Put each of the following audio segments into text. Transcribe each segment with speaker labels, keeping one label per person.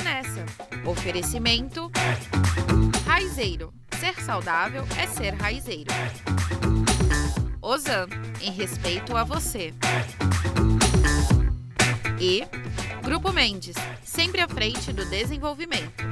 Speaker 1: Fala Nessa. Oferecimento Raizeiro. Ser saudável é ser raizeiro. Ozan, em respeito a você. E Grupo Mendes, sempre à frente do desenvolvimento.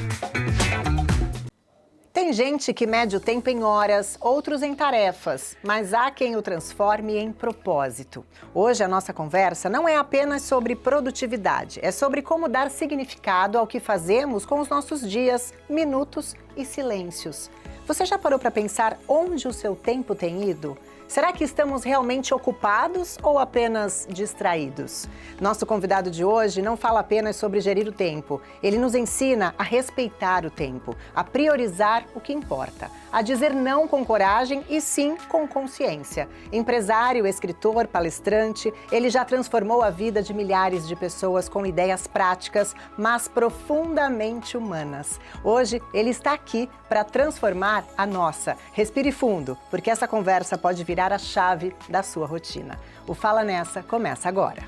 Speaker 2: Tem gente que mede o tempo em horas, outros em tarefas, mas há quem o transforme em propósito. Hoje a nossa conversa não é apenas sobre produtividade, é sobre como dar significado ao que fazemos com os nossos dias, minutos e silêncios. Você já parou para pensar onde o seu tempo tem ido? Será que estamos realmente ocupados ou apenas distraídos? Nosso convidado de hoje não fala apenas sobre gerir o tempo. Ele nos ensina a respeitar o tempo, a priorizar o que importa, a dizer não com coragem e sim com consciência. Empresário, escritor, palestrante, ele já transformou a vida de milhares de pessoas com ideias práticas, mas profundamente humanas. Hoje, ele está aqui para transformar a nossa. Respire fundo, porque essa conversa pode virar a chave da sua rotina. O Fala Nessa começa agora.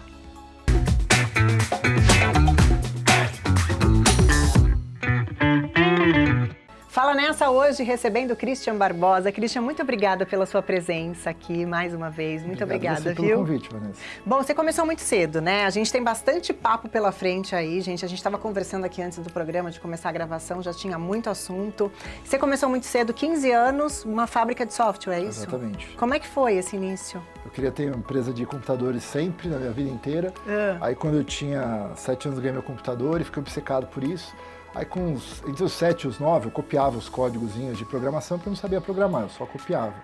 Speaker 2: Fala Nessa hoje recebendo Christian Barbosa. Christian, muito obrigada pela sua presença aqui mais uma vez. Muito obrigada,
Speaker 3: pelo convite, Vanessa.
Speaker 2: Bom, você começou muito cedo, né? A gente tem bastante papo pela frente aí, gente. A gente estava conversando aqui antes do programa, de começar a gravação, já tinha muito assunto. Você começou muito cedo, 15 anos, uma fábrica de software, é isso?
Speaker 3: Exatamente.
Speaker 2: Como é que foi esse início?
Speaker 3: Eu queria ter uma empresa de computadores sempre, na minha vida inteira. Aí quando eu tinha 7 anos, eu ganhei meu computador e fiquei obcecado por isso. Aí entre os 7 e os 9 eu copiava os códigozinhos de programação porque eu não sabia programar, eu só copiava.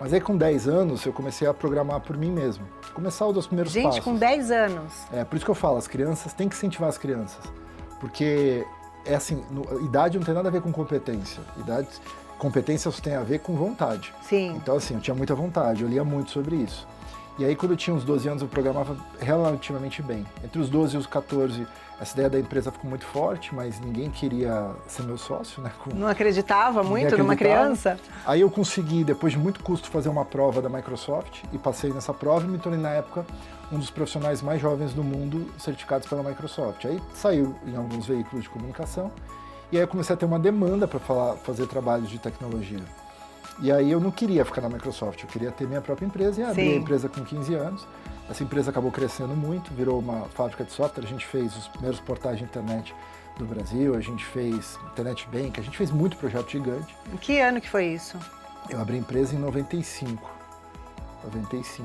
Speaker 3: Mas aí com 10 anos eu comecei a programar por mim mesmo. Começar os primeiros passos.
Speaker 2: Gente, com 10 anos?
Speaker 3: É, por isso que eu falo, as crianças têm que incentivar as crianças. Porque, é assim, idade não tem nada a ver com competência. Competência só tem a ver com vontade.
Speaker 2: Sim.
Speaker 3: Então assim, eu tinha muita vontade, eu lia muito sobre isso. E aí quando eu tinha uns 12 anos eu programava relativamente bem. Entre os 12 e os 14, essa ideia da empresa ficou muito forte, mas ninguém queria ser meu sócio, né?
Speaker 2: Não acreditava muito numa criança?
Speaker 3: Aí eu consegui, depois de muito custo, fazer uma prova da Microsoft e passei nessa prova e me tornei, na época, um dos profissionais mais jovens do mundo certificados pela Microsoft. Aí saiu em alguns veículos de comunicação e aí eu comecei a ter uma demanda para fazer trabalhos de tecnologia. E aí eu não queria ficar na Microsoft, eu queria ter minha própria empresa e abri a empresa com 15 anos. Essa empresa acabou crescendo muito, virou uma fábrica de software, a gente fez os primeiros portais de internet do Brasil, a gente fez Internet Bank, a gente fez muito projeto gigante.
Speaker 2: Em que ano que foi isso?
Speaker 3: Eu abri a empresa em 95.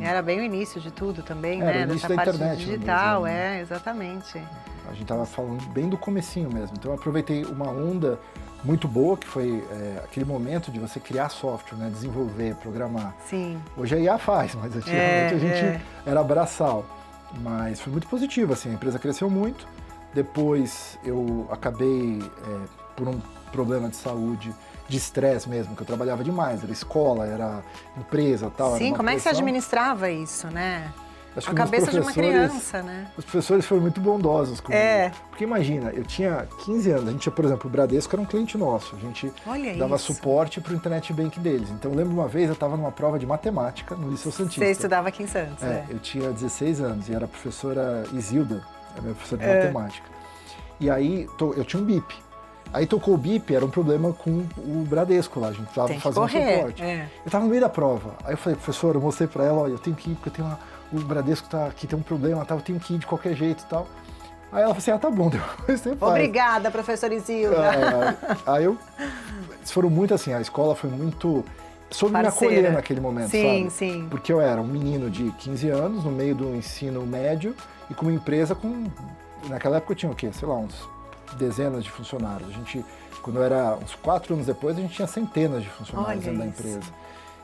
Speaker 2: Era bem o início de tudo também,
Speaker 3: Era
Speaker 2: né?
Speaker 3: o início
Speaker 2: Dessa
Speaker 3: da
Speaker 2: parte
Speaker 3: internet
Speaker 2: digital,
Speaker 3: no Brasil, né?
Speaker 2: Exatamente.
Speaker 3: A gente estava falando bem do comecinho mesmo, então eu aproveitei uma onda muito boa, que foi aquele momento de você criar software, né? Desenvolver, programar.
Speaker 2: Sim.
Speaker 3: Hoje a IA faz, mas antigamente a gente era braçal. Mas foi muito positivo, assim, a empresa cresceu muito. Depois eu acabei, por um problema de saúde, de estresse mesmo, que eu trabalhava demais, era escola, era empresa, tal.
Speaker 2: Sim, como é que você administrava isso, né?
Speaker 3: Acho
Speaker 2: a cabeça de uma criança, né?
Speaker 3: Os professores foram muito bondosos comigo. Porque imagina, eu tinha 15 anos, a gente tinha, por exemplo, o Bradesco era um cliente nosso, a gente dava suporte para o Internet Bank deles. Então eu lembro uma vez, eu estava numa prova de matemática no Liceu Santista.
Speaker 2: Você estudava aqui em Santos,
Speaker 3: Eu tinha 16 anos e era a professora Isilda, a minha professora de matemática. E aí eu tinha um bip. Aí tocou o bip, era um problema com o Bradesco lá, a gente estava fazendo suporte. Eu estava no meio da prova, aí eu falei, professora, eu mostrei para ela, olha, eu tenho que ir porque eu tenho o Bradesco tá aqui, tem um problema, tá, eu tenho que ir de qualquer jeito e tal. Aí ela falou assim, tá bom, depois você faz.
Speaker 2: Obrigada, professora Isilda.
Speaker 3: Eles foram muito assim, a escola foi muito soube me acolher naquele momento,
Speaker 2: sim,
Speaker 3: sabe?
Speaker 2: Sim.
Speaker 3: Porque eu era um menino de 15 anos, no meio do ensino médio, e com uma empresa naquela época eu tinha o quê? Sei lá, uns dezenas de funcionários. A gente, quando eu era uns 4 anos depois, a gente tinha centenas de funcionários dentro da empresa.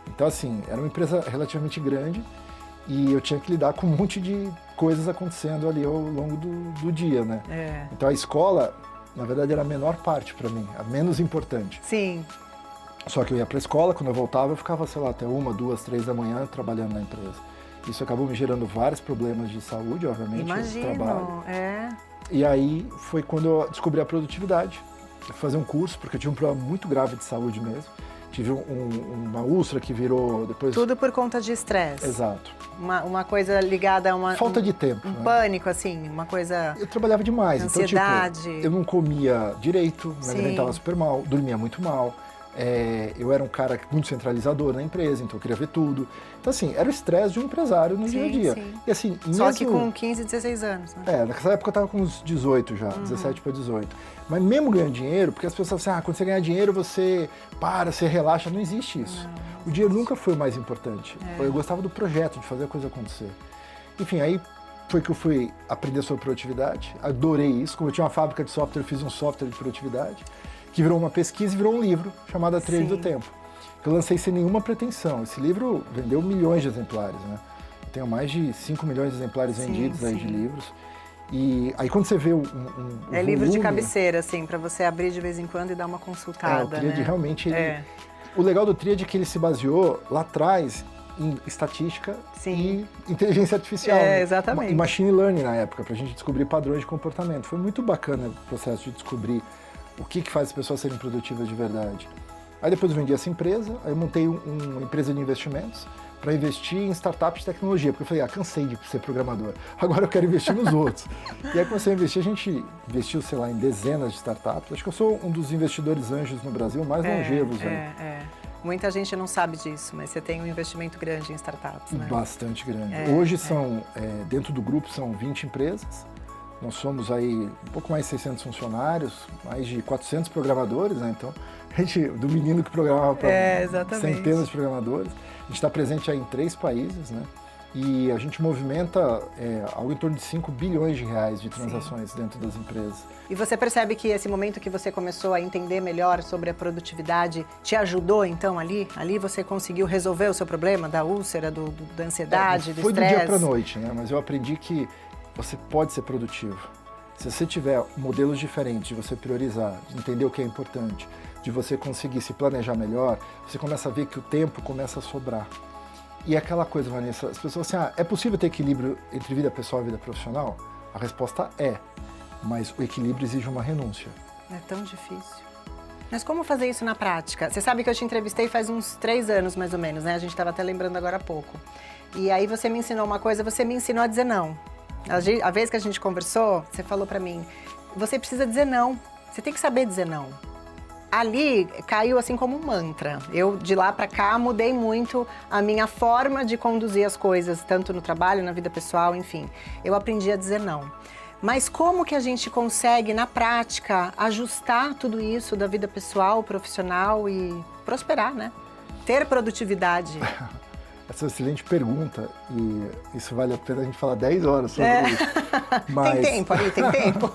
Speaker 3: Então, assim, era uma empresa relativamente grande e eu tinha que lidar com um monte de coisas acontecendo ali ao longo do dia, né? Então, a escola, na verdade, era a menor parte para mim, a menos importante.
Speaker 2: Sim.
Speaker 3: Só que eu ia para a escola, quando eu voltava, eu ficava, sei lá, até 1, 2, 3 da manhã trabalhando na empresa. Isso acabou me gerando vários problemas de saúde, obviamente,
Speaker 2: Imagino,
Speaker 3: no trabalho. E aí foi quando eu descobri a produtividade. Eu fui fazer um curso, porque eu tinha um problema muito grave de saúde mesmo. tive uma úlcera que virou depois...
Speaker 2: Tudo por conta de estresse.
Speaker 3: Exato.
Speaker 2: Uma coisa ligada a
Speaker 3: falta de tempo.
Speaker 2: Um pânico, assim, uma coisa...
Speaker 3: Eu trabalhava demais,
Speaker 2: ansiedade.
Speaker 3: Então, tipo, eu não comia direito, me alimentava super mal, dormia muito mal. Eu era um cara muito centralizador na empresa, então eu queria ver tudo. Então, assim, era o estresse de um empresário no dia a dia.
Speaker 2: Sim.
Speaker 3: E, assim,
Speaker 2: só que com 15, 16 anos, né?
Speaker 3: Nessa época eu tava com uns 18 já, 17 para 18. Mas mesmo ganhando dinheiro, porque as pessoas falam assim, quando você ganhar dinheiro, você relaxa. Não existe isso. O dinheiro nunca foi o mais importante. Eu gostava do projeto, de fazer a coisa acontecer. Enfim, aí foi que eu fui aprender sobre produtividade. Adorei isso. Como eu tinha uma fábrica de software, eu fiz um software de produtividade, que virou uma pesquisa e virou um livro, chamado A Trilha do Tempo. Que eu lancei sem nenhuma pretensão. Esse livro vendeu milhões de exemplares, né? Eu tenho mais de 5 milhões de exemplares vendidos aí de livros. E aí quando você vê o
Speaker 2: livro de cabeceira, assim, para você abrir de vez em quando e dar uma consultada,
Speaker 3: o Tríade realmente... O legal do Tríade é que ele se baseou lá atrás em estatística e inteligência artificial.
Speaker 2: Exatamente.
Speaker 3: E machine learning na época, pra gente descobrir padrões de comportamento. Foi muito bacana o processo de descobrir o que faz as pessoas serem produtivas de verdade. Aí depois eu vendi essa empresa, aí eu montei uma empresa de investimentos para investir em startups de tecnologia, porque eu falei, cansei de ser programador, agora eu quero investir nos outros. E aí comecei a investir, a gente investiu, sei lá, em dezenas de startups. Acho que eu sou um dos investidores anjos no Brasil mais longevos.
Speaker 2: Muita gente não sabe disso, mas você tem um investimento grande em startups, né?
Speaker 3: Bastante grande. Hoje são, dentro do grupo, são 20 empresas. Nós somos aí um pouco mais de 600 funcionários, mais de 400 programadores, né? Então, a gente, do menino que programava para centenas de programadores, a gente está presente aí em 3 países, né? E a gente movimenta algo em torno de 5 bilhões de reais de transações dentro das empresas.
Speaker 2: E você percebe que esse momento que você começou a entender melhor sobre a produtividade te ajudou, então, ali? Ali você conseguiu resolver o seu problema da úlcera, da ansiedade, do estresse?
Speaker 3: Foi do dia para a noite, né? Mas eu aprendi que você pode ser produtivo. Se você tiver modelos diferentes de você priorizar, de entender o que é importante, de você conseguir se planejar melhor, você começa a ver que o tempo começa a sobrar. E aquela coisa, Vanessa, as pessoas assim, é possível ter equilíbrio entre vida pessoal e vida profissional? A resposta é, mas o equilíbrio exige uma renúncia.
Speaker 2: É tão difícil. Mas como fazer isso na prática? Você sabe que eu te entrevistei faz uns 3 anos, mais ou menos, né? A gente estava até lembrando agora há pouco. E aí você me ensinou uma coisa, você me ensinou a dizer não. A vez que a gente conversou, você falou pra mim, você precisa dizer não, você tem que saber dizer não. Ali caiu assim como um mantra. Eu, de lá pra cá, mudei muito a minha forma de conduzir as coisas, tanto no trabalho, na vida pessoal, enfim. Eu aprendi a dizer não. Mas como que a gente consegue, na prática, ajustar tudo isso da vida pessoal, profissional e prosperar, né? Ter produtividade.
Speaker 3: Essa é uma excelente pergunta e isso vale a pena a gente falar 10 horas sobre isso. Mas...
Speaker 2: Tem tempo aí, tem tempo.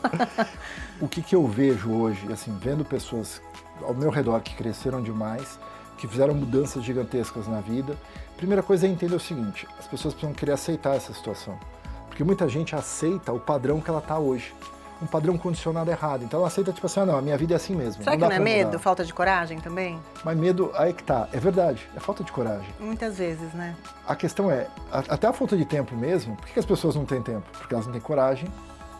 Speaker 3: O que eu vejo hoje, assim, vendo pessoas ao meu redor que cresceram demais, que fizeram mudanças gigantescas na vida, a primeira coisa é entender o seguinte, as pessoas precisam querer aceitar essa situação. Porque muita gente aceita o padrão que ela está hoje. Um padrão condicionado errado. Então ela aceita, tipo assim, não, a minha vida é assim mesmo.
Speaker 2: Será que não é medo, falta de coragem também?
Speaker 3: Mas medo, aí que tá, é verdade, é falta de coragem.
Speaker 2: Muitas vezes, né?
Speaker 3: A questão é, até a falta de tempo mesmo, por que as pessoas não têm tempo? Porque elas não têm coragem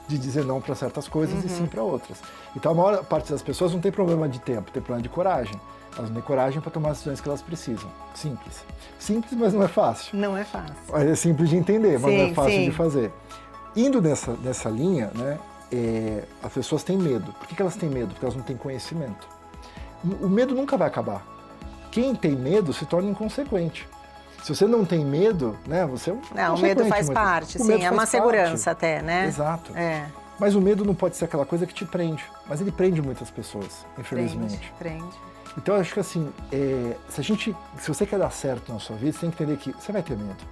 Speaker 3: de dizer não para certas coisas e sim para outras. Então a maior parte das pessoas não tem problema de tempo, tem problema de coragem. Elas não têm coragem para tomar as decisões que elas precisam. Simples. Simples, mas não é fácil.
Speaker 2: Não é fácil.
Speaker 3: Mas é simples de entender, mas não é fácil de fazer. Indo nessa linha, né? As pessoas têm medo. Por que elas têm medo? Porque elas não têm conhecimento. O medo nunca vai acabar. Quem tem medo se torna inconsequente. Se você não tem medo, né, você é um
Speaker 2: Não, o medo faz parte, sim, é uma segurança até, né?
Speaker 3: Exato. Mas o medo não pode ser aquela coisa que te prende. Mas ele prende muitas pessoas, infelizmente.
Speaker 2: Prende.
Speaker 3: Então eu acho que assim, se você quer dar certo na sua vida, você tem que entender que você vai ter medo.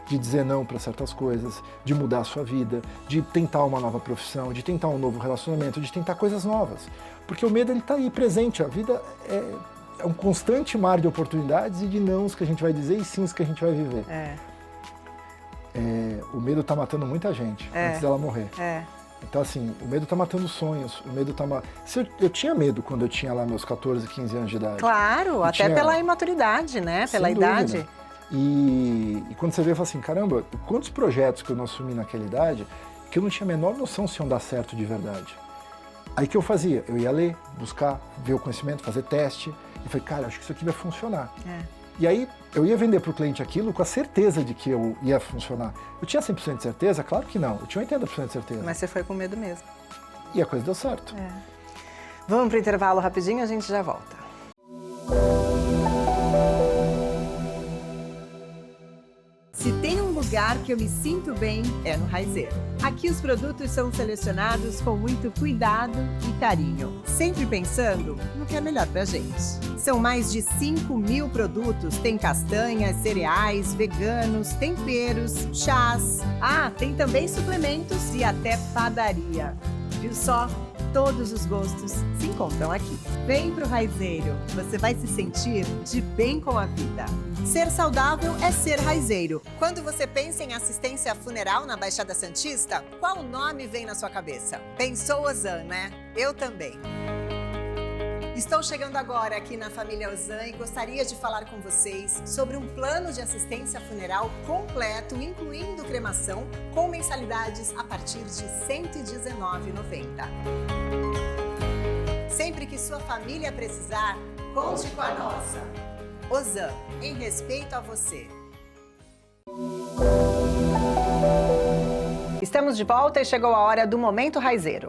Speaker 3: De dizer não para certas coisas, de mudar a sua vida, de tentar uma nova profissão, de tentar um novo relacionamento, de tentar coisas novas. Porque o medo, ele está aí presente. A vida é um constante mar de oportunidades e de nãos que a gente vai dizer e sims que a gente vai viver. O medo está matando muita gente antes dela morrer. Então, assim, o medo está matando sonhos, o medo está Eu tinha medo quando eu tinha lá meus 14, 15 anos de idade.
Speaker 2: Claro, até pela imaturidade, né? Pela idade.
Speaker 3: E quando você vê, fala assim, caramba, quantos projetos que eu não assumi naquela idade que eu não tinha a menor noção se iam dar certo de verdade. Aí que eu fazia? Eu ia ler, buscar, ver o conhecimento, fazer teste. E falei, cara, acho que isso aqui vai funcionar. E aí, eu ia vender para o cliente aquilo com a certeza de que eu ia funcionar. Eu tinha 100% de certeza? Claro que não. Eu tinha 80% de certeza.
Speaker 2: Mas você foi com medo mesmo.
Speaker 3: E a coisa deu certo.
Speaker 2: Vamos para o intervalo rapidinho, a gente já volta. Se tem um lugar que eu me sinto bem, é no Raizeiro. Aqui os produtos são selecionados com muito cuidado e carinho, sempre pensando no que é melhor pra gente. São mais de 5.000 produtos, tem castanhas, cereais, veganos, temperos, chás. Ah, tem também suplementos e até padaria. Viu só? Todos os gostos se encontram aqui. Vem pro Raizeiro, você vai se sentir de bem com a vida. Ser saudável é ser Raizeiro. Quando você pensa em assistência funeral na Baixada Santista, qual nome vem na sua cabeça? Pensou Ozan, né? Eu também. Estou chegando agora aqui na família Ozan e gostaria de falar com vocês sobre um plano de assistência funeral completo, incluindo cremação, com mensalidades a partir de R$ 119,90. Sempre que sua família precisar, conte com a nossa. Ozan, em respeito a você. Estamos de volta e chegou a hora do Momento Raizeiro.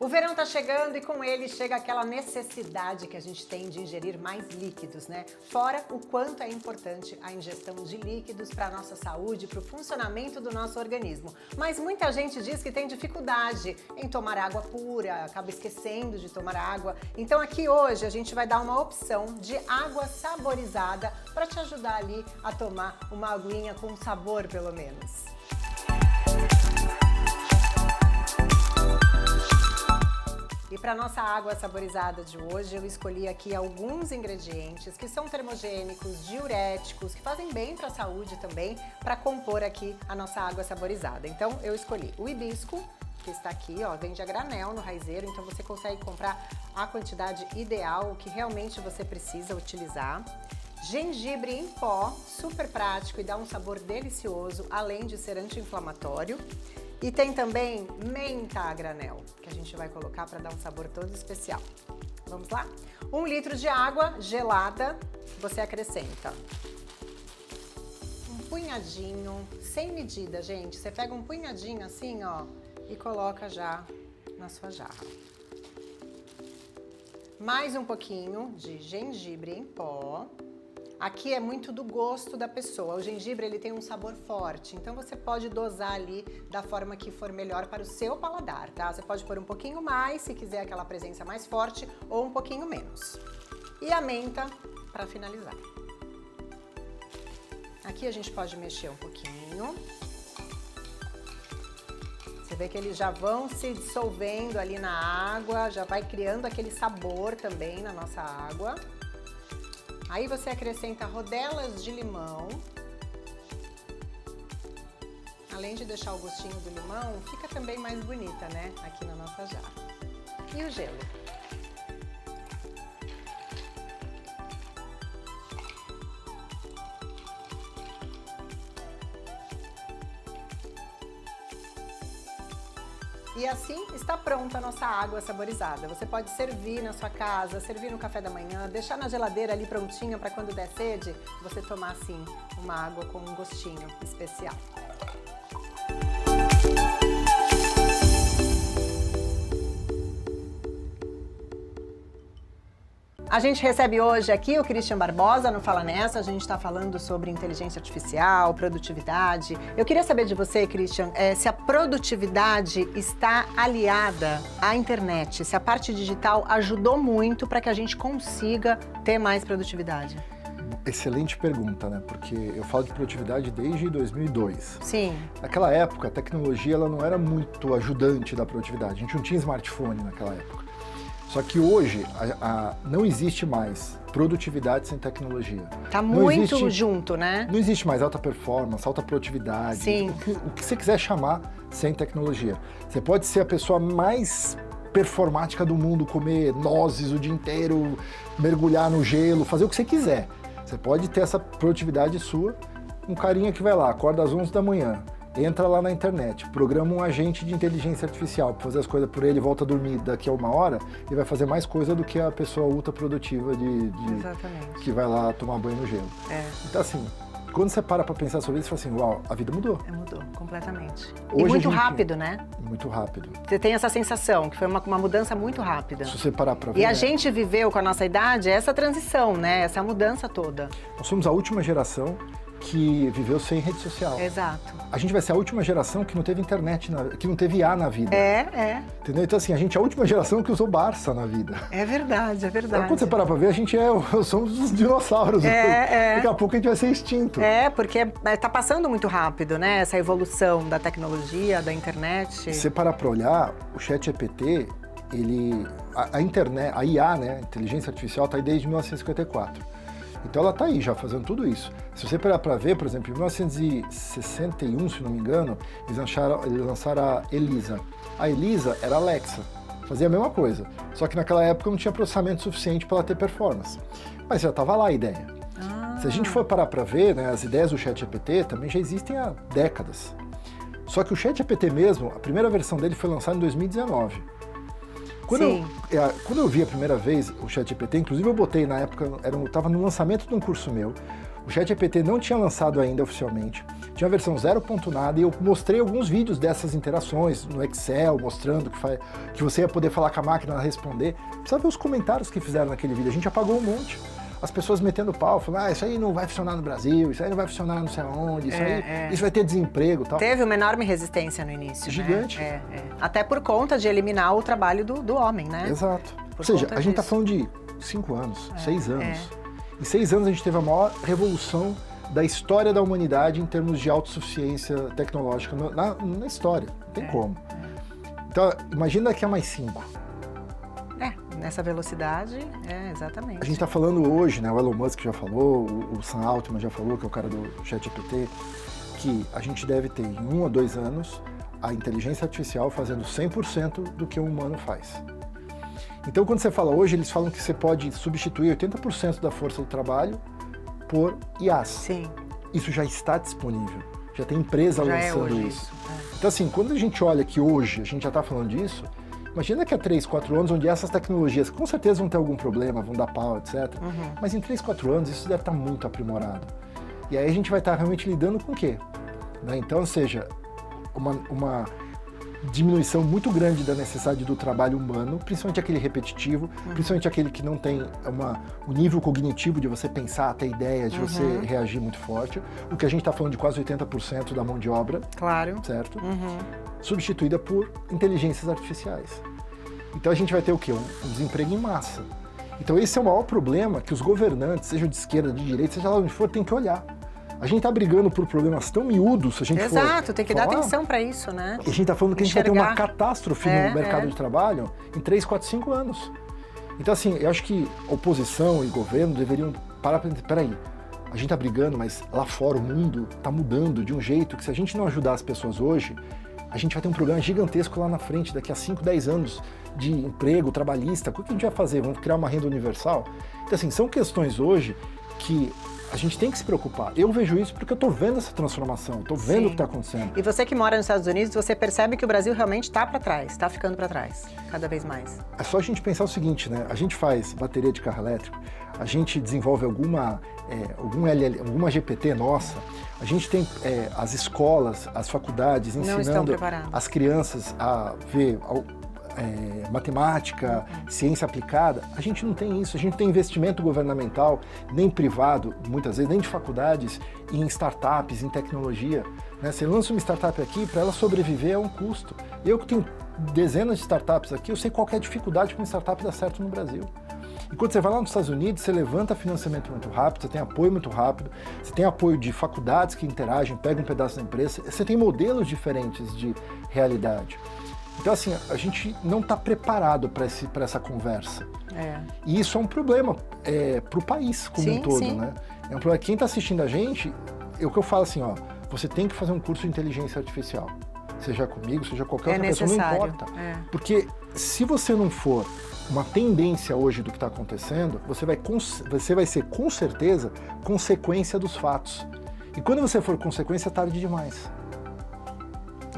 Speaker 2: O verão tá chegando e com ele chega aquela necessidade que a gente tem de ingerir mais líquidos, né? Fora o quanto é importante a ingestão de líquidos para a nossa saúde, para o funcionamento do nosso organismo. Mas muita gente diz que tem dificuldade em tomar água pura, acaba esquecendo de tomar água. Então aqui hoje a gente vai dar uma opção de água saborizada para te ajudar ali a tomar uma aguinha com sabor pelo menos. E para nossa água saborizada de hoje, eu escolhi aqui alguns ingredientes que são termogênicos, diuréticos, que fazem bem para a saúde também, para compor aqui a nossa água saborizada. Então, eu escolhi o hibisco, que está aqui, ó, vende a granel no Raizeiro, então você consegue comprar a quantidade ideal, o que realmente você precisa utilizar. Gengibre em pó, super prático e dá um sabor delicioso, além de ser anti-inflamatório. E tem também menta a granel, que a gente vai colocar para dar um sabor todo especial. Vamos lá? 1 litro de água gelada, você acrescenta um punhadinho, sem medida, gente. Você pega um punhadinho assim, ó, e coloca já na sua jarra. Mais um pouquinho de gengibre em pó. Aqui é muito do gosto da pessoa. O gengibre ele tem um sabor forte, então você pode dosar ali da forma que for melhor para o seu paladar, tá? Você pode pôr um pouquinho mais, se quiser aquela presença mais forte, ou um pouquinho menos. E a menta para finalizar. Aqui a gente pode mexer um pouquinho. Você vê que eles já vão se dissolvendo ali na água, já vai criando aquele sabor também na nossa água. Aí você acrescenta rodelas de limão. Além de deixar o gostinho do limão, fica também mais bonita, né? Aqui na nossa jarra. E o gelo. E assim está pronta a nossa água saborizada. Você pode servir na sua casa, servir no café da manhã, deixar na geladeira ali prontinha para quando der sede, você tomar assim uma água com um gostinho especial. A gente recebe hoje aqui o Christian Barbosa no Fala Nessa. A gente está falando sobre inteligência artificial, produtividade. Eu queria saber de você, Christian, se a produtividade está aliada à internet, se a parte digital ajudou muito para que a gente consiga ter mais produtividade.
Speaker 3: Excelente pergunta, né? Porque eu falo de produtividade desde 2002.
Speaker 2: Sim.
Speaker 3: Naquela época, a tecnologia ela não era muito ajudante da produtividade. A gente não tinha smartphone naquela época. Só que hoje não existe mais produtividade sem tecnologia.
Speaker 2: Tá muito junto, né?
Speaker 3: Não existe mais alta performance, alta produtividade.
Speaker 2: Sim.
Speaker 3: O que você quiser chamar sem tecnologia. Você pode ser a pessoa mais performática do mundo, comer nozes o dia inteiro, mergulhar no gelo, fazer o que você quiser. Você pode ter essa produtividade sua, um carinha que vai lá, acorda às 11 da manhã, entra lá na internet, programa um agente de inteligência artificial para fazer as coisas por ele, volta a dormir daqui a 1 hora e vai fazer mais coisa do que a pessoa ultra produtiva
Speaker 2: Exatamente.
Speaker 3: que vai lá tomar banho no gelo. Então assim, quando você para pensar sobre isso, você fala assim, uau, a vida mudou.
Speaker 2: Mudou, completamente.
Speaker 3: Hoje
Speaker 2: e muito rápido, né?
Speaker 3: Muito rápido.
Speaker 2: Você tem essa sensação, que foi uma mudança muito rápida.
Speaker 3: Se você parar para ver...
Speaker 2: E a gente viveu com a nossa idade essa transição, né? Essa mudança toda.
Speaker 3: Nós somos a última geração que viveu sem rede social.
Speaker 2: Exato.
Speaker 3: A gente vai ser a última geração que não teve internet, que não teve IA na vida. Entendeu? Então assim, a gente é a última geração que usou Barça na vida.
Speaker 2: É verdade, é verdade.
Speaker 3: Então, quando você parar pra ver, a gente somos os dinossauros. Daqui a pouco a gente vai ser extinto.
Speaker 2: Porque tá passando muito rápido, né? Essa evolução da tecnologia, da internet.
Speaker 3: Se você parar pra olhar, o ChatGPT, a internet, a IA, né, a inteligência artificial, tá aí desde 1954. Então ela está aí já fazendo tudo isso. Se você parar para ver, por exemplo, em 1961, se não me engano, eles lançaram a Elisa. A Elisa era a Alexa, fazia a mesma coisa. Só que naquela época não tinha processamento suficiente para ela ter performance. Mas já estava lá a ideia. Se a gente for parar para ver, né, as ideias do ChatGPT também já existem há décadas. Só que o ChatGPT mesmo, a primeira versão dele foi lançada em 2019. Quando eu vi a primeira vez o ChatGPT, inclusive eu botei na época, eu estava no lançamento de um curso meu, o ChatGPT não tinha lançado ainda oficialmente, tinha a versão 0. nada, e eu mostrei alguns vídeos dessas interações no Excel, mostrando que você ia poder falar com a máquina, ela responder. Precisa ver os comentários que fizeram naquele vídeo, a gente apagou um monte. As pessoas metendo pau, falando, isso aí não vai funcionar no Brasil, isso aí não vai funcionar não sei aonde, isso vai ter desemprego e tal.
Speaker 2: Teve uma enorme resistência no início,
Speaker 3: gigante.
Speaker 2: Né? Até por conta de eliminar o trabalho do homem, né?
Speaker 3: Exato. Ou seja, a gente está falando de 5 anos, 6 anos. Em 6 anos a gente teve a maior revolução da história da humanidade em termos de autossuficiência tecnológica na história. Não tem como. Então, imagina daqui a mais 5.
Speaker 2: Nessa velocidade, exatamente.
Speaker 3: A gente está falando hoje, né, o Elon Musk já falou, o Sam Altman já falou, que é o cara do ChatGPT, que a gente deve ter em 1 a 2 anos a inteligência artificial fazendo 100% do que um humano faz. Então, quando você fala hoje, eles falam que você pode substituir 80% da força do trabalho por IAs.
Speaker 2: Sim.
Speaker 3: Isso já está disponível, já tem empresa lançando isso.
Speaker 2: É.
Speaker 3: Então, assim, quando a gente olha que hoje a gente já está falando disso, imagina que há 3, 4 anos, onde essas tecnologias com certeza vão ter algum problema, vão dar pau, etc. Mas em 3, 4 anos isso deve estar muito aprimorado. E aí a gente vai estar realmente lidando com o quê? Né? Então, ou seja, uma diminuição muito grande da necessidade do trabalho humano, principalmente aquele repetitivo, principalmente aquele que não tem o nível cognitivo de você pensar, ter ideias, de você reagir muito forte. O que a gente está falando de quase 80% da mão de obra.
Speaker 2: Claro.
Speaker 3: Certo? Substituída por inteligências artificiais. Então a gente vai ter o quê? Um desemprego em massa. Então esse é o maior problema que os governantes, seja de esquerda, de direita, seja lá onde for, tem que olhar. A gente está brigando por problemas tão miúdos, se a gente
Speaker 2: Exato, tem que dar atenção para isso, né?
Speaker 3: E a gente está falando que a gente vai ter uma catástrofe no mercado de trabalho em 3, 4, 5 anos. Então assim, eu acho que oposição e governo deveriam parar para dizer, peraí, a gente está brigando, mas lá fora o mundo está mudando de um jeito que se a gente não ajudar as pessoas hoje, a gente vai ter um problema gigantesco lá na frente, daqui a 5, 10 anos de emprego trabalhista. O que a gente vai fazer? Vamos criar uma renda universal? Então assim, são questões hoje que a gente tem que se preocupar. Eu vejo isso porque eu estou vendo essa transformação, estou vendo o que está acontecendo.
Speaker 2: E você que mora nos Estados Unidos, você percebe que o Brasil realmente está para trás, está ficando para trás, cada vez mais.
Speaker 3: É só a gente pensar o seguinte, né? A gente faz bateria de carro elétrico, a gente desenvolve alguma GPT nossa, a gente tem as escolas, as faculdades ensinando as crianças a ver matemática, ciência aplicada. A gente não tem isso, a gente tem investimento governamental, nem privado, muitas vezes, nem de faculdades, em startups, em tecnologia. Né? Você lança uma startup aqui, para ela sobreviver é um custo. Eu que tenho dezenas de startups aqui, eu sei qual é a dificuldade que uma startup dá certo no Brasil. E quando você vai lá nos Estados Unidos, você levanta financiamento muito rápido, você tem apoio muito rápido, você tem apoio de faculdades que interagem, pegam um pedaço da empresa, você tem modelos diferentes de realidade. Então, assim, a gente não está preparado para essa conversa. E isso é um problema para o país como um todo, né? É um problema. Quem está assistindo a gente, o que eu falo assim, ó, você tem que fazer um curso de inteligência artificial. Seja comigo, seja qualquer outra pessoa, não importa. Porque se você não for uma tendência hoje do que está acontecendo, você vai ser, com certeza, consequência dos fatos. E quando você for consequência, é tarde demais.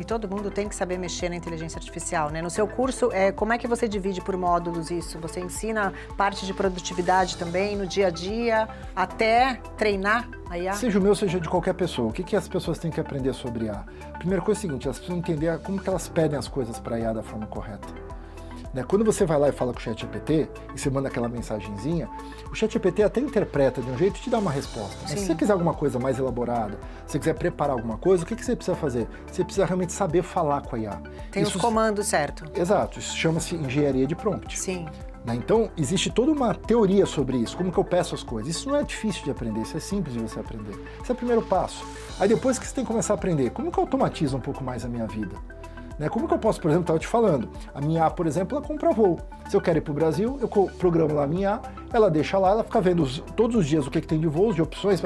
Speaker 2: que todo mundo tem que saber mexer na inteligência artificial, né? No seu curso, como é que você divide por módulos isso? Você ensina parte de produtividade também, no dia a dia, até treinar a IA?
Speaker 3: Seja o meu, seja de qualquer pessoa. O que as pessoas têm que aprender sobre IA? A primeira coisa é a seguinte, elas precisam entender como que elas pedem as coisas para a IA da forma correta. Né? Quando você vai lá e fala com o ChatGPT, e você manda aquela mensagenzinha, o ChatGPT até interpreta de um jeito e te dá uma resposta. Mas se você quiser alguma coisa mais elaborada, se você quiser preparar alguma coisa, o que você precisa fazer? Você precisa realmente saber falar com a IA.
Speaker 2: Tem os comandos, certo?
Speaker 3: Exato, isso chama-se engenharia de prompt.
Speaker 2: Sim.
Speaker 3: Né? Então, existe toda uma teoria sobre isso, como que eu peço as coisas. Isso não é difícil de aprender, isso é simples de você aprender. Esse é o primeiro passo. Aí depois que você tem que começar a aprender, como que eu automatizo um pouco mais a minha vida? Né? Como que eu posso, por exemplo, estava te falando, a minha A, por exemplo, ela compra voo. Se eu quero ir para o Brasil, eu programo lá a minha A, ela deixa lá, ela fica vendo todos os dias o que tem de voos, de opções.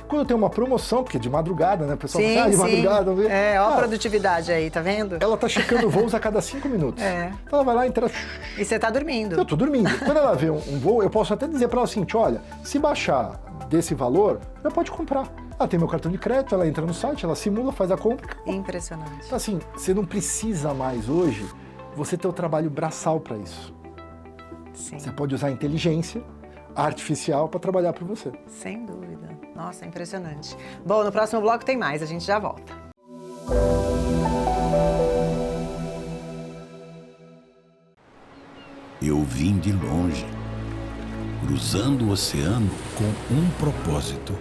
Speaker 3: Quando eu tenho uma promoção, porque é de madrugada, né? O pessoal fala, de madrugada.
Speaker 2: Ó a produtividade aí, tá vendo?
Speaker 3: Ela tá checando voos a cada 5 minutos. Então ela vai lá e entra...
Speaker 2: E você tá dormindo.
Speaker 3: Eu tô dormindo. Quando ela vê um voo, eu posso até dizer para ela assim, olha, se baixar desse valor, já pode comprar. Ela tem meu cartão de crédito, ela entra no site, ela simula, faz a compra.
Speaker 2: Impressionante.
Speaker 3: Então assim, você não precisa mais hoje você ter o trabalho braçal para isso.
Speaker 2: Sim.
Speaker 3: Você pode usar a inteligência artificial para trabalhar para você.
Speaker 2: Sem dúvida. Nossa, impressionante. Bom, no próximo bloco tem mais, a gente já volta.
Speaker 4: Eu vim de longe, cruzando o oceano com um propósito: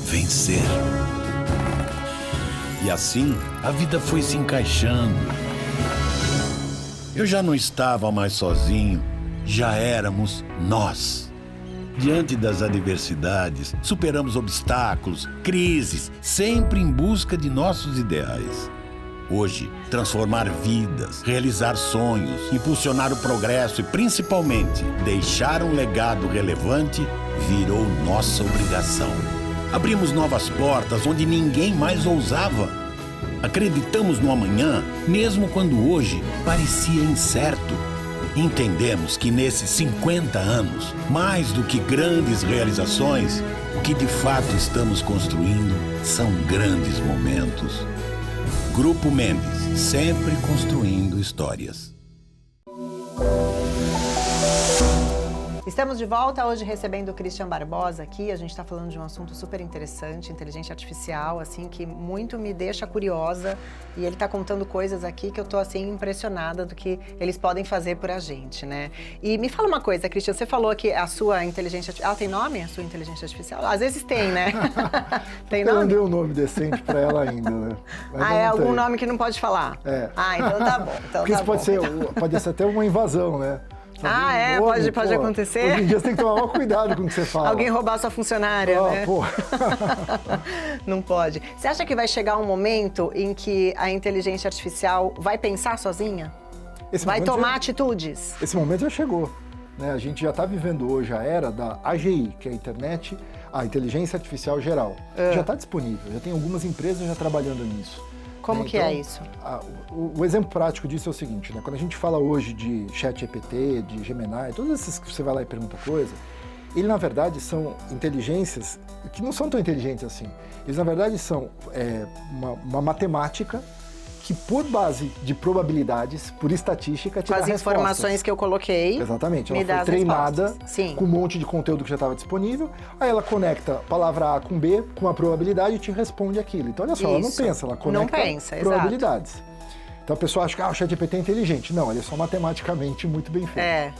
Speaker 4: vencer. E assim, a vida foi se encaixando. Eu já não estava mais sozinho, já éramos nós. Diante das adversidades, superamos obstáculos, crises, sempre em busca de nossos ideais. Hoje, transformar vidas, realizar sonhos, impulsionar o progresso e, principalmente, deixar um legado relevante virou nossa obrigação. Abrimos novas portas onde ninguém mais ousava. Acreditamos no amanhã, mesmo quando hoje parecia incerto. Entendemos que nesses 50 anos, mais do que grandes realizações, o que de fato estamos construindo são grandes momentos. Grupo Mendes, sempre construindo histórias.
Speaker 2: Estamos de volta hoje recebendo o Christian Barbosa aqui. A gente está falando de um assunto super interessante, inteligência artificial, assim, que muito me deixa curiosa. E ele está contando coisas aqui que eu estou, assim, impressionada do que eles podem fazer por a gente, né? E me fala uma coisa, Christian, você falou que a sua inteligência artificial... Ela tem nome, a sua inteligência artificial? Às vezes tem, né? Tem nome?
Speaker 3: Eu não dei um nome decente para ela ainda, né?
Speaker 2: Mas algum nome que não pode falar? Então tá bom. Então
Speaker 3: porque isso pode ser até uma invasão, né?
Speaker 2: Pode acontecer?
Speaker 3: Hoje em dia você tem que tomar cuidado com o que você fala.
Speaker 2: Alguém roubar sua funcionária, né? Não pode. Você acha que vai chegar um momento em que a inteligência artificial vai pensar sozinha? Vai tomar atitudes?
Speaker 3: Esse momento já chegou. Né? A gente já está vivendo hoje a era da AGI, que é a internet, a inteligência artificial geral. Já está disponível, já tem algumas empresas já trabalhando nisso.
Speaker 2: Como que é isso?
Speaker 3: O exemplo prático disso é o seguinte, né? Quando a gente fala hoje de ChatGPT, de Gemini, todos esses que você vai lá e pergunta coisa, eles na verdade são inteligências que não são tão inteligentes assim. Eles na verdade são uma matemática que por base de probabilidades, por estatística, te dá respostas.
Speaker 2: Com as informações que eu coloquei.
Speaker 3: Exatamente. Ela foi treinada com um monte de conteúdo que já estava disponível, aí ela conecta a palavra A com B, com uma probabilidade e te responde aquilo. Então, olha só, ela não pensa, ela conecta probabilidades. Exato. Então a pessoa acha que o ChatGPT é inteligente. Não, ele é só matematicamente muito bem feito.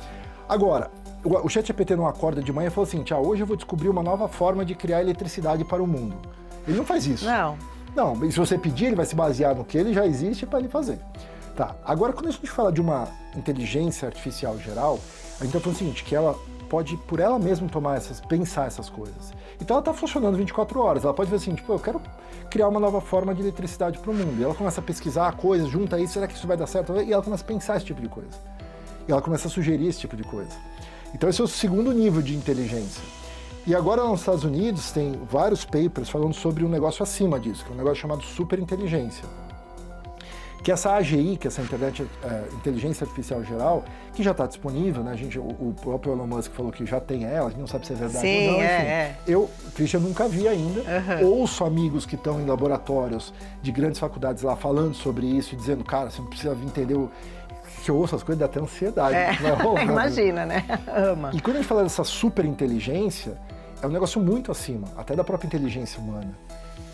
Speaker 3: Agora, o ChatGPT não acorda de manhã e fala assim, hoje eu vou descobrir uma nova forma de criar eletricidade para o mundo. Ele não faz isso. Não, se você pedir, ele vai se basear no que ele já existe para ele fazer. Tá, agora quando a gente fala de uma inteligência artificial geral, a gente está falando o seguinte, que ela pode, por ela mesma, pensar essas coisas. Então ela está funcionando 24 horas, ela pode ver assim, eu quero criar uma nova forma de eletricidade para o mundo. E ela começa a pesquisar coisas, junta isso, será que isso vai dar certo? E ela começa a pensar esse tipo de coisa. E ela começa a sugerir esse tipo de coisa. Então esse é o segundo nível de inteligência. E agora nos Estados Unidos tem vários papers falando sobre um negócio acima disso, que é um negócio chamado superinteligência. que essa AGI, que é essa inteligência artificial geral, que já está disponível, né? O próprio Elon Musk falou que já tem ela, a gente não sabe se é verdade
Speaker 2: Sim,
Speaker 3: ou não, enfim. Eu, Christian, nunca vi ainda. Ouço amigos que estão em laboratórios de grandes faculdades lá falando sobre isso e dizendo, cara, você não precisa entender que eu ouço as coisas, dá até ansiedade.
Speaker 2: Imagina, né? Ama.
Speaker 3: E quando a gente fala dessa super inteligência, é um negócio muito acima, até da própria inteligência humana.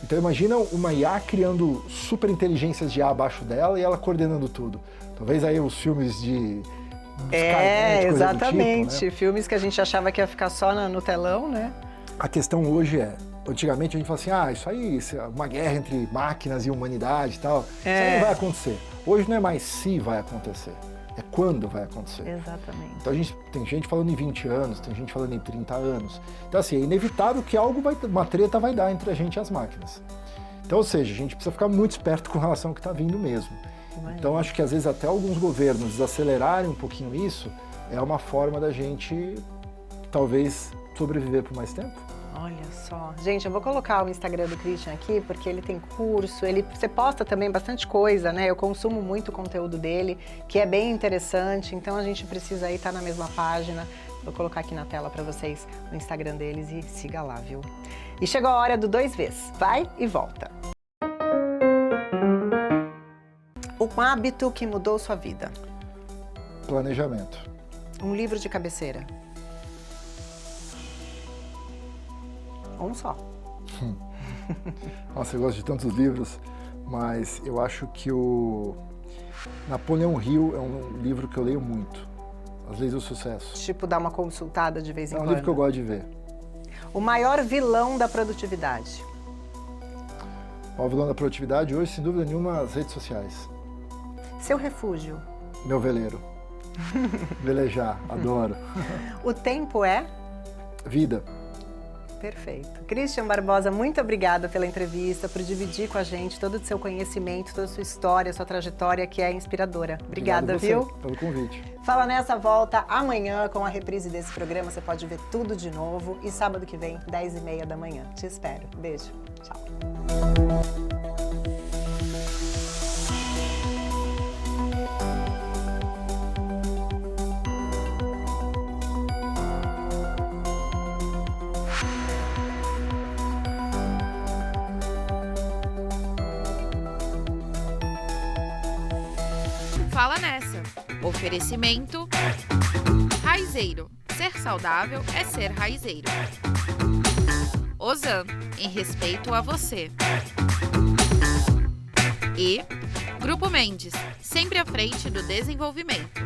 Speaker 3: Então imagina uma IA criando super inteligências de IA abaixo dela e ela coordenando tudo. Talvez aí os filmes de Skynet,
Speaker 2: exatamente.
Speaker 3: Do tipo, né?
Speaker 2: Filmes que a gente achava que ia ficar só no telão, né?
Speaker 3: A questão hoje antigamente a gente fala assim, isso é uma guerra entre máquinas e humanidade e tal. Isso aí não vai acontecer. Hoje não é mais se vai acontecer, é quando vai acontecer.
Speaker 2: Exatamente.
Speaker 3: Então tem gente falando em 20 anos, tem gente falando em 30 anos. Então assim, é inevitável que uma treta vai dar entre a gente e as máquinas. Então, ou seja, a gente precisa ficar muito esperto com relação ao que está vindo mesmo.
Speaker 2: Imagina.
Speaker 3: Então acho que às vezes até alguns governos desacelerarem um pouquinho isso, é uma forma da gente talvez sobreviver por mais tempo.
Speaker 2: Olha só. Gente, eu vou colocar o Instagram do Christian aqui, porque ele tem curso, você posta também bastante coisa, né? Eu consumo muito o conteúdo dele, que é bem interessante, então a gente precisa aí estar na mesma página. Vou colocar aqui na tela para vocês o Instagram deles e siga lá, viu? E chegou a hora do 2Vs. Vai e volta. Um hábito que mudou sua vida.
Speaker 3: Planejamento.
Speaker 2: Um livro de cabeceira. Um só.
Speaker 3: Nossa, eu gosto de tantos livros, mas eu acho que o Napoleão Hill é um livro que eu leio muito. As Leis do Sucesso.
Speaker 2: Tipo, dar uma consultada de vez em quando.
Speaker 3: É um livro que eu gosto de ver.
Speaker 2: O maior vilão da produtividade.
Speaker 3: O vilão da produtividade hoje, sem dúvida nenhuma, as redes sociais.
Speaker 2: Seu refúgio.
Speaker 3: Meu veleiro. Velejar, adoro.
Speaker 2: O tempo é?
Speaker 3: Vida.
Speaker 2: Perfeito. Christian Barbosa, muito obrigada pela entrevista, por dividir com a gente todo o seu conhecimento, toda a sua história, sua trajetória, que é inspiradora. Obrigada, viu?
Speaker 3: Pelo convite.
Speaker 2: Fala Nessa volta amanhã com a reprise desse programa. Você pode ver tudo de novo. E sábado que vem, 10h30 da manhã. Te espero. Beijo. Tchau.
Speaker 1: Fala Nessa. Oferecimento Raizeiro. Ser saudável é ser raizeiro. Ozan, em respeito a você. E Grupo Mendes, sempre à frente do desenvolvimento.